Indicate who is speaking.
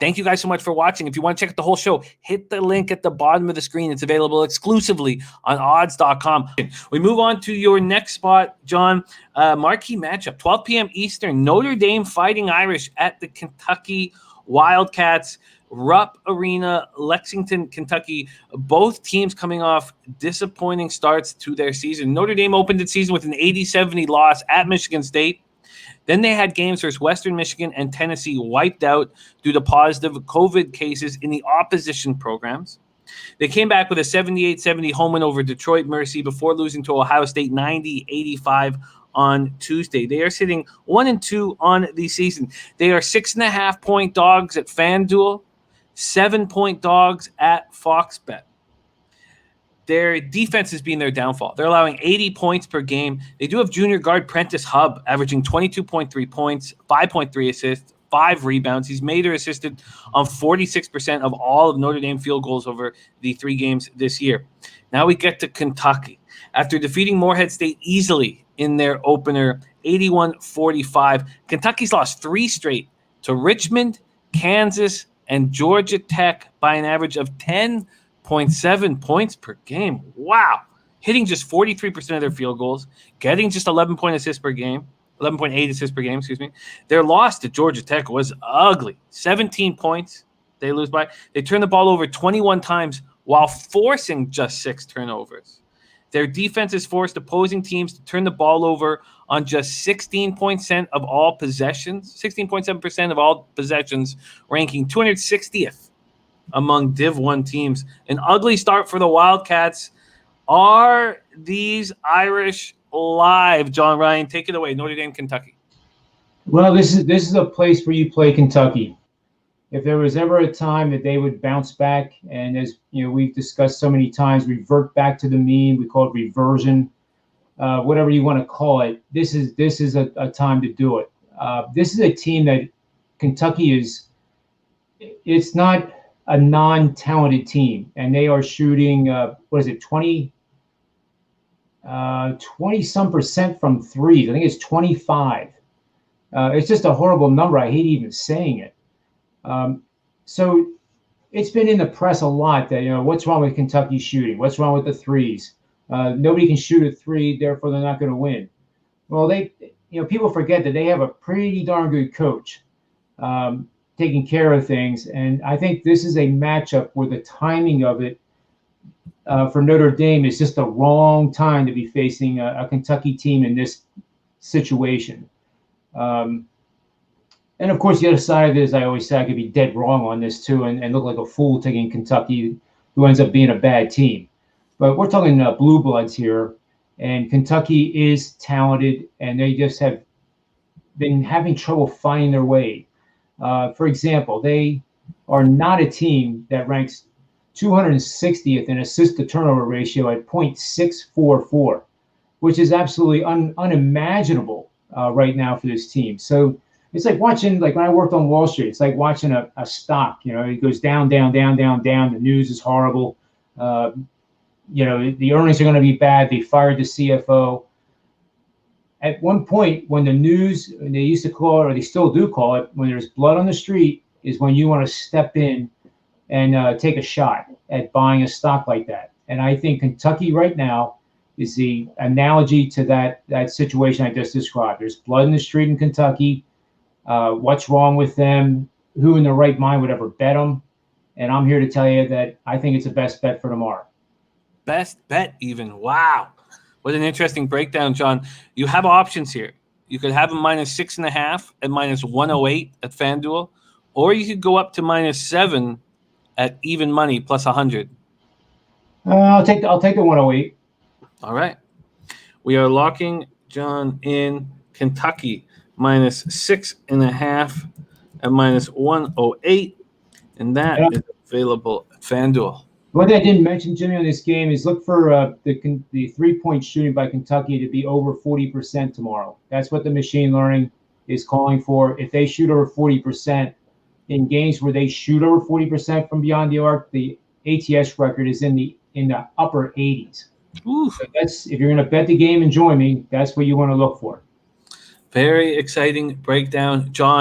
Speaker 1: Thank you guys so much for watching. If you want to check out the whole show, hit the link at the bottom of the screen. It's available exclusively on odds.com. We move on to your next spot, John. Marquee matchup, 12 p.m. Eastern. Notre Dame Fighting Irish at the Kentucky Wildcats. Rupp Arena, Lexington, Kentucky. Both teams coming off disappointing starts to their season. Notre Dame opened its season with an 80-70 loss at Michigan State. Then they had games versus Western Michigan and Tennessee wiped out due to positive COVID cases in the opposition programs. They came back with a 78-70 home win over Detroit Mercy before losing to Ohio State 90-85 on Tuesday. They are sitting 1-2 on the season. They are 6.5-point dogs at FanDuel, 7-point dogs at Fox Bet. Their defense has been their downfall. They're allowing 80 points per game. They do have junior guard Prentice Hubb averaging 22.3 points, 5.3 assists, 5 rebounds. He's made or assisted on 46% of all of Notre Dame field goals over the 3 games this year. Now we get to Kentucky. After defeating Morehead State easily in their opener, 81-45, Kentucky's lost 3 straight to Richmond, Kansas, and Georgia Tech by an average of 10.7 points per game. Wow. Hitting just 43% of their field goals, getting just 11.8 assists per game, Their loss to Georgia Tech was ugly. 17 points they lose by. They turn the ball over 21 times while forcing just 6 turnovers. Their defense has forced opposing teams to turn the ball over on just 16.7% of all possessions, ranking 260th among Div 1 teams. An ugly start for the Wildcats. Are these Irish live? John Ryan, take it away. Notre Dame, Kentucky.
Speaker 2: Well, this is a place where you play Kentucky. If there was ever a time that they would bounce back, and as you know, we've discussed so many times, revert back to the mean, we call it reversion, whatever you want to call it. This is a time to do it. This is a team that Kentucky is. It's not a non-talented team, and they are shooting 20-some% from threes. I think it's 25. It's just a horrible number. I hate even saying it. So it's been in the press a lot that, what's wrong with Kentucky shooting? What's wrong with the threes? Nobody can shoot a 3, therefore they're not going to win. Well, people forget that they have a pretty darn good coach taking care of things. And I think this is a matchup where the timing of it for Notre Dame is just the wrong time to be facing a Kentucky team in this situation. And of course, the other side of it is, I always say I could be dead wrong on this too, and look like a fool taking Kentucky, who ends up being a bad team. But we're talking blue bloods here, and Kentucky is talented, and they just have been having trouble finding their way. For example, they are not a team that ranks 260th in assist-to-turnover ratio at .644, which is absolutely unimaginable right now for this team. So it's like watching, like when I worked on Wall Street, it's like watching a stock. It goes down, down, down, down, down. The news is horrible. The earnings are going to be bad. They fired the CFO. At one point, when the news, they used to call it, or they still do call it, when there's blood on the street, is when you want to step in and take a shot at buying a stock like that. And I think Kentucky right now is the analogy to that situation I just described. There's blood in the street in Kentucky. What's wrong with them? Who in their right mind would ever bet them? And I'm here to tell you that I think it's the best bet for tomorrow.
Speaker 1: Best bet even. Wow. What an interesting breakdown, John. You have options here. You could have a -6.5 at -108 at FanDuel, or you could go up to -7 at even money plus 100.
Speaker 2: I'll take the 108.
Speaker 1: All right. We are locking John in Kentucky -6.5 at -108, and that is available at FanDuel.
Speaker 2: One thing I didn't mention, Jimmy, on this game is look for the three-point shooting by Kentucky to be over 40% tomorrow. That's what the machine learning is calling for. If they shoot over 40% in games where they shoot over 40% from beyond the arc, the ATS record is in the upper 80s. So that's, if you're going to bet the game and join me, that's what you want to look for.
Speaker 1: Very exciting breakdown, John.